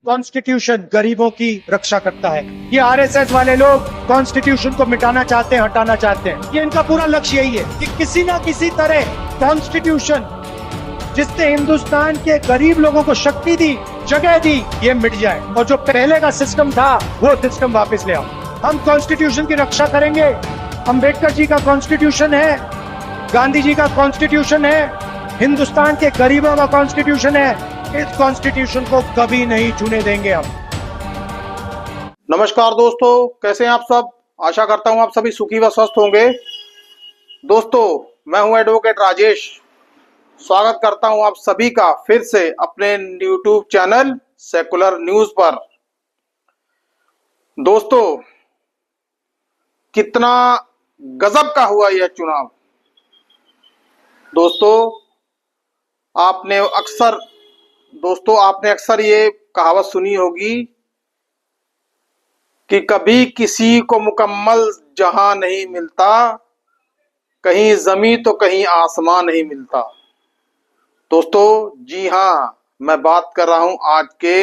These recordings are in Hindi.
कॉन्स्टिट्यूशन गरीबों की रक्षा करता है। ये आरएसएस वाले लोग कॉन्स्टिट्यूशन को मिटाना चाहते हैं, हटाना चाहते हैं। ये इनका पूरा लक्ष्य यही है कि किसी ना किसी तरह कॉन्स्टिट्यूशन जिसने हिंदुस्तान के गरीब लोगों को शक्ति दी, जगह दी, ये मिट जाए और जो पहले का सिस्टम था वो सिस्टम वापस ले आओ। हम कॉन्स्टिट्यूशन की रक्षा करेंगे। अंबेडकर जी का कॉन्स्टिट्यूशन है, गांधी जी का कॉन्स्टिट्यूशन है, हिंदुस्तान के गरीबों का कॉन्स्टिट्यूशन है। इस कॉन्स्टिट्यूशन को कभी नहीं छूने देंगे हम। नमस्कार दोस्तों, कैसे हैं आप सब। आशा करता हूं आप सभी सुखी व स्वस्थ होंगे। दोस्तों, मैं हूं एडवोकेट राजेश। स्वागत करता हूं आप सभी का फिर से अपने यूट्यूब चैनल सेकुलर न्यूज पर। दोस्तों, कितना गजब का हुआ यह चुनाव। दोस्तों, आपने अक्सर ये कहावत सुनी होगी कि कभी किसी को मुकम्मल जहां नहीं मिलता, कहीं जमीन तो कहीं आसमान नहीं मिलता। दोस्तों, जी हां, मैं बात कर रहा हूं आज के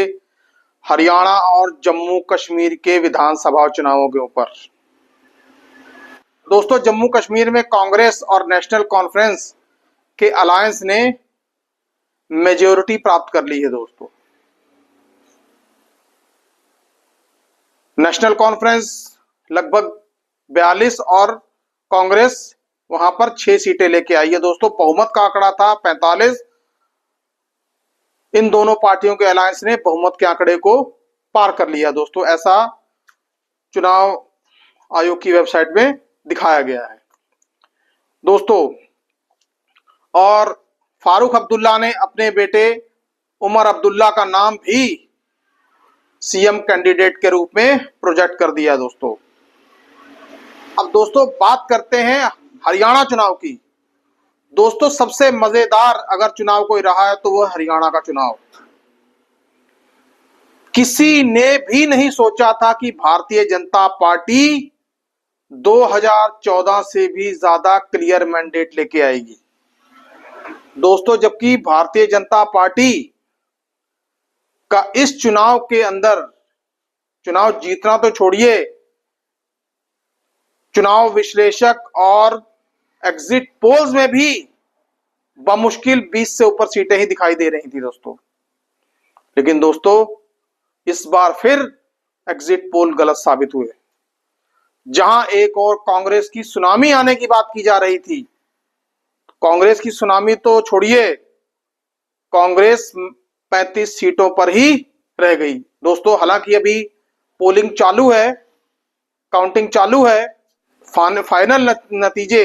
हरियाणा और जम्मू कश्मीर के विधानसभा चुनावों के ऊपर। दोस्तों, जम्मू कश्मीर में कांग्रेस और नेशनल कॉन्फ्रेंस के अलायंस ने मेजॉरिटी प्राप्त कर ली है। दोस्तों, नेशनल कॉन्फ्रेंस लगभग 42 और कांग्रेस वहां पर 6 सीटें लेके आई है। दोस्तों, बहुमत का आंकड़ा था 45। इन दोनों पार्टियों के अलायंस ने बहुमत के आंकड़े को पार कर लिया। दोस्तों, ऐसा चुनाव आयोग की वेबसाइट में दिखाया गया है। दोस्तों, और फारूक अब्दुल्ला ने अपने बेटे उमर अब्दुल्ला का नाम भी सीएम कैंडिडेट के रूप में प्रोजेक्ट कर दिया। दोस्तों, अब दोस्तों बात करते हैं हरियाणा चुनाव की। दोस्तों, सबसे मजेदार अगर चुनाव कोई रहा है तो वह हरियाणा का चुनाव। किसी ने भी नहीं सोचा था कि भारतीय जनता पार्टी 2014 से भी ज्यादा क्लियर मैंडेट लेके आएगी। दोस्तों, जबकि भारतीय जनता पार्टी का इस चुनाव के अंदर चुनाव जीतना तो छोड़िए, चुनाव विश्लेषक और एग्जिट पोल्स में भी बमुश्किल 20 से ऊपर सीटें ही दिखाई दे रही थी। दोस्तों, लेकिन दोस्तों इस बार फिर एग्जिट पोल गलत साबित हुए। जहां एक और कांग्रेस की सुनामी आने की बात की जा रही थी, कांग्रेस की सुनामी तो छोड़िए, कांग्रेस 35 सीटों पर ही रह गई। दोस्तों, हालांकि अभी पोलिंग चालू है, काउंटिंग चालू है, फाइनल नतीजे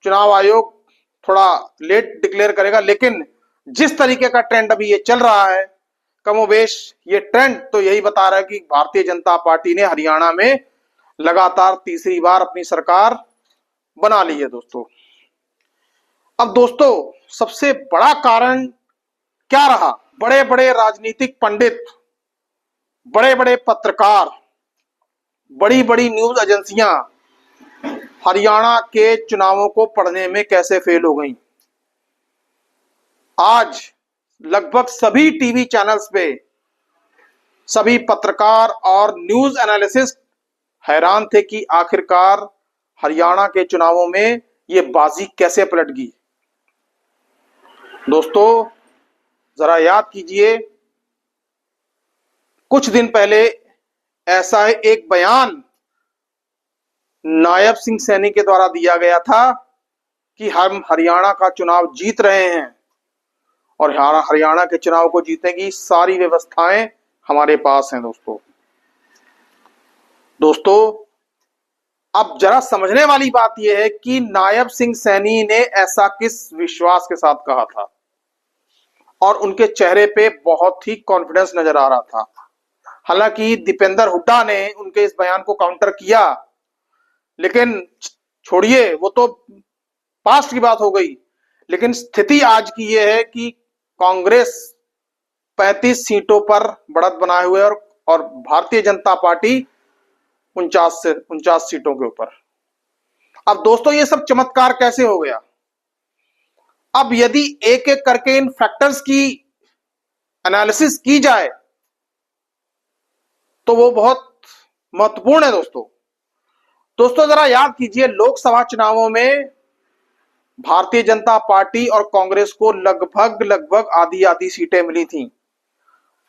चुनाव आयोग थोड़ा लेट डिक्लेयर करेगा, लेकिन जिस तरीके का ट्रेंड अभी ये चल रहा है, कमोबेश ये ट्रेंड तो यही बता रहा है कि भारतीय जनता पार्टी ने हरियाणा में लगातार तीसरी बार अपनी सरकार बना ली है। दोस्तों, अब दोस्तों सबसे बड़ा कारण क्या रहा। बड़े बड़े राजनीतिक पंडित, बड़े बड़े पत्रकार, बड़ी बड़ी न्यूज एजेंसियां हरियाणा के चुनावों को पढ़ने में कैसे फेल हो गईं। आज लगभग सभी टीवी चैनल्स पे सभी पत्रकार और न्यूज एनालिसिस्ट हैरान थे कि आखिरकार हरियाणा के चुनावों में ये बाजी कैसे पलट गई। दोस्तों, जरा याद कीजिए, कुछ दिन पहले ऐसा एक बयान नायब सिंह सैनी के द्वारा दिया गया था कि हम हरियाणा का चुनाव जीत रहे हैं और हरियाणा के चुनाव को जीतने की सारी व्यवस्थाएं हमारे पास हैं। दोस्तों, अब जरा समझने वाली बात यह है कि नायब सिंह सैनी ने ऐसा किस विश्वास के साथ कहा था और उनके चेहरे पे बहुत ही कॉन्फिडेंस नजर आ रहा था। हालांकि दीपेंद्र हुड्डा ने उनके इस बयान को काउंटर किया, लेकिन छोड़िए, वो तो पास्ट की बात हो गई। लेकिन स्थिति आज की यह है कि कांग्रेस 35 सीटों पर बढ़त बनाए हुए और भारतीय जनता पार्टी 49 सीटों के ऊपर। अब दोस्तों, ये सब चमत्कार कैसे हो गया। अब यदि एक एक करके इन फैक्टर्स की एनालिसिस की जाए तो वो बहुत महत्वपूर्ण है दोस्तों। दोस्तों जरा याद कीजिए, लोकसभा चुनावों में भारतीय जनता पार्टी और कांग्रेस को लगभग आधी आधी सीटें मिली थी,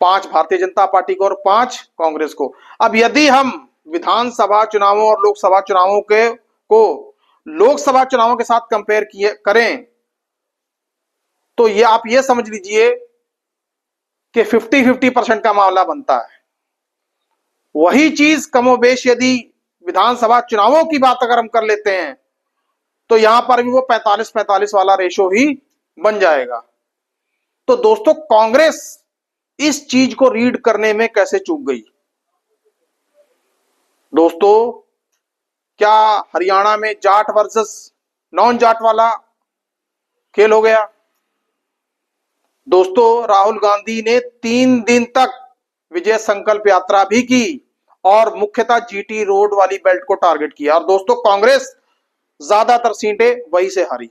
5 भारतीय जनता पार्टी को और 5 कांग्रेस को। अब यदि हम विधानसभा चुनावों और लोकसभा चुनावों को लोकसभा चुनावों के साथ कंपेयर करें तो ये आप ये समझ लीजिए कि 50-50% का मामला बनता है। वही चीज कमोबेश यदि विधानसभा चुनावों की बात अगर हम कर लेते हैं तो यहां पर भी वो 45-45 वाला रेशो ही बन जाएगा। तो दोस्तों कांग्रेस इस चीज को रीड करने में कैसे चूक गई? दोस्तों क्या हरियाणा में जाट वर्सेस नॉन जाट वाला खेल हो गया? दोस्तों राहुल गांधी ने 3 दिन तक विजय संकल्प यात्रा भी की और मुख्यतः जीटी रोड वाली बेल्ट को टारगेट किया, और दोस्तों कांग्रेस ज्यादातर सीटें वहीं से हारी।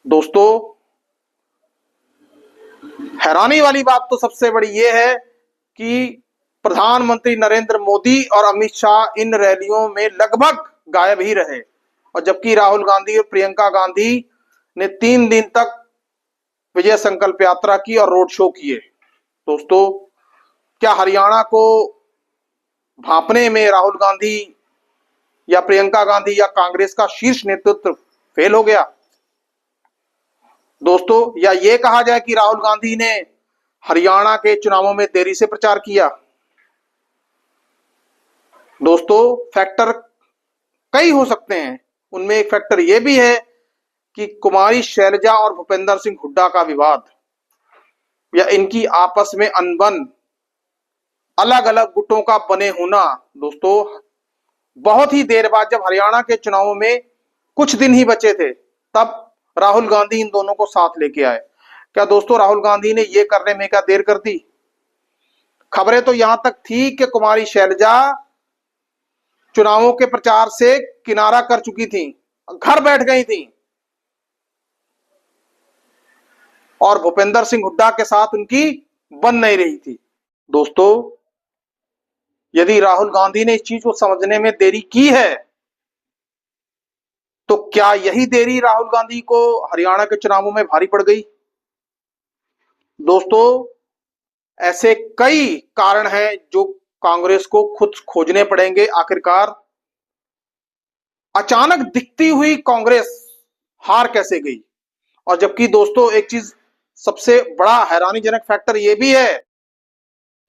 दोस्तों हैरानी वाली बात तो सबसे बड़ी यह है कि प्रधानमंत्री नरेंद्र मोदी और अमित शाह इन रैलियों में लगभग गायब ही रहे, और जबकि राहुल गांधी और प्रियंका गांधी ने 3 दिन तक विजय संकल्प यात्रा की और रोड शो किए। दोस्तों क्या हरियाणा को भांपने में राहुल गांधी या प्रियंका गांधी या कांग्रेस का शीर्ष नेतृत्व फेल हो गया? दोस्तों या ये कहा जाए कि राहुल गांधी ने हरियाणा के चुनावों में देरी से प्रचार किया? दोस्तों फैक्टर कई हो सकते हैं, उनमें एक फैक्टर यह भी है कि कुमारी शैलजा और भूपेंद्र सिंह हुड्डा का विवाद या इनकी आपस में अनबन, अलग अलग गुटों का बने होना। दोस्तों बहुत ही देर बाद जब हरियाणा के चुनावों में कुछ दिन ही बचे थे तब राहुल गांधी इन दोनों को साथ लेके आए। क्या दोस्तों राहुल गांधी ने यह करने में क्या देर कर दी? खबरें तो यहां तक थी कि कुमारी शैलजा चुनावों के प्रचार से किनारा कर चुकी थी, घर बैठ गई थी, और भूपेंद्र सिंह हुड्डा के साथ उनकी बन नहीं रही थी। दोस्तों यदि राहुल गांधी ने इस चीज को समझने में देरी की है तो क्या यही देरी राहुल गांधी को हरियाणा के चुनावों में भारी पड़ गई? दोस्तों ऐसे कई कारण हैं जो कांग्रेस को खुद खोजने पड़ेंगे। आखिरकार अचानक दिखती हुई कांग्रेस हार कैसे गई? और जबकि दोस्तों एक चीज सबसे बड़ा हैरानीजनक फैक्टर यह भी है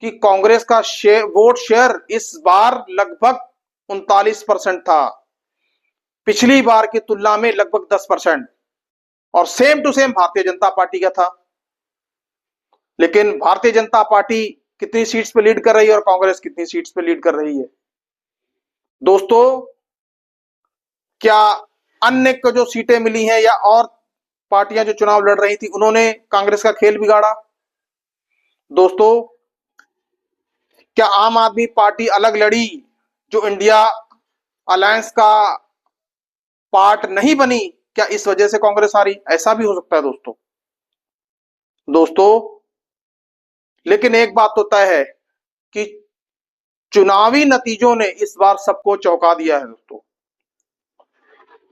कि कांग्रेस का वोट शेयर इस बार लगभग 39% था, पिछली बार की तुलना में लगभग 10%, और same to same Bharatiya Janata party का था। लेकिन भारतीय जनता पार्टी कितनी सीट्स पे लीड कर रही है और कांग्रेस कितनी सीट्स पे लीड कर रही है? दोस्तों क्या अन्य को जो सीटें मिली हैं या और पार्टियां जो चुनाव लड़ रही थी उन्होंने कांग्रेस का खेल बिगाड़ा? दोस्तों क्या आम आदमी पार्टी अलग लड़ी जो इंडिया अलायंस का पार्ट नहीं बनी, क्या इस वजह से कांग्रेस हारी? ऐसा भी हो सकता है दोस्तों लेकिन एक बात तो तय है कि चुनावी नतीजों ने इस बार सबको चौंका दिया है।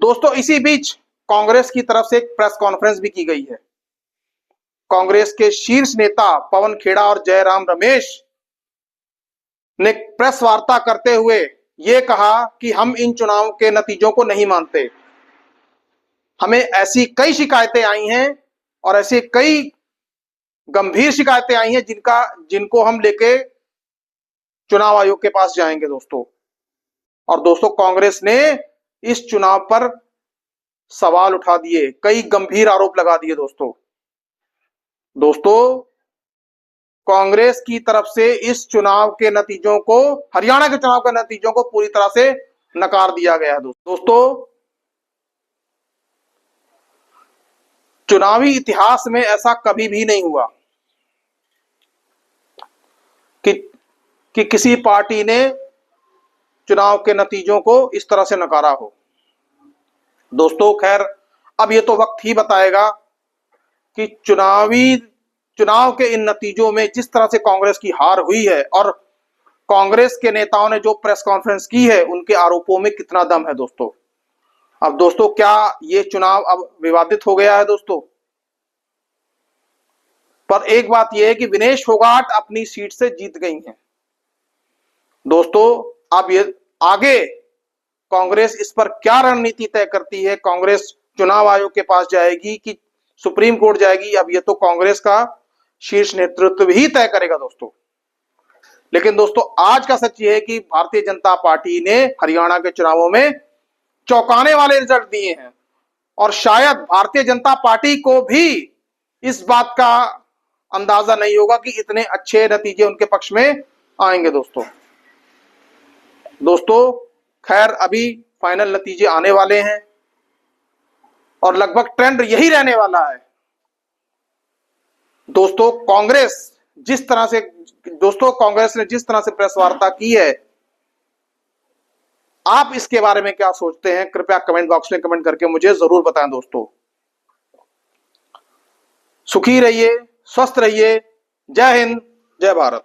दोस्तों इसी बीच कांग्रेस की तरफ से एक प्रेस कॉन्फ्रेंस भी की गई है। कांग्रेस के शीर्ष नेता पवन खेड़ा और जयराम रमेश ने प्रेस वार्ता करते हुए यह कहा कि हम इन चुनाव के नतीजों को नहीं मानते। हमें ऐसी कई शिकायतें आई हैं और ऐसी कई गंभीर शिकायतें आई हैं जिनको हम लेके चुनाव आयोग के पास जाएंगे दोस्तों। और दोस्तों कांग्रेस ने इस चुनाव पर सवाल उठा दिए, कई गंभीर आरोप लगा दिए दोस्तों कांग्रेस की तरफ से इस चुनाव के नतीजों को, हरियाणा के चुनाव के नतीजों को पूरी तरह से नकार दिया गया है दोस्तों। चुनावी इतिहास में ऐसा कभी भी नहीं हुआ कि किसी पार्टी ने चुनाव के नतीजों को इस तरह से नकारा हो। दोस्तों खैर अब ये तो वक्त ही बताएगा कि चुनाव के इन नतीजों में जिस तरह से कांग्रेस की हार हुई है और कांग्रेस के नेताओं ने जो प्रेस कॉन्फ्रेंस की है उनके आरोपों में कितना दम है दोस्तों। अब दोस्तों क्या ये चुनाव अब विवादित हो गया है दोस्तों? पर एक बात यह है कि विनेश फोगाट अपनी सीट से जीत गई हैं दोस्तों। अब ये आगे कांग्रेस इस पर क्या रणनीति तय करती है, कांग्रेस चुनाव आयोग के पास जाएगी कि सुप्रीम कोर्ट जाएगी, अब ये तो कांग्रेस का शीर्ष नेतृत्व ही तय करेगा दोस्तों। लेकिन दोस्तों आज का सच ये है कि भारतीय जनता पार्टी ने हरियाणा के चुनावों में चौंकाने वाले रिजल्ट दिए हैं और शायद भारतीय जनता पार्टी को भी इस बात का अंदाजा नहीं होगा कि इतने अच्छे नतीजे उनके पक्ष में आएंगे दोस्तों। खैर अभी फाइनल नतीजे आने वाले हैं और लगभग ट्रेंड यही रहने वाला है दोस्तों। कांग्रेस ने जिस तरह से प्रेस वार्ता की है, आप इसके बारे में क्या सोचते हैं? कृपया कमेंट बॉक्स में कमेंट करके मुझे जरूर बताएं दोस्तों। सुखी रहिए, स्वस्थ रहिए। जय हिंद, जय भारत।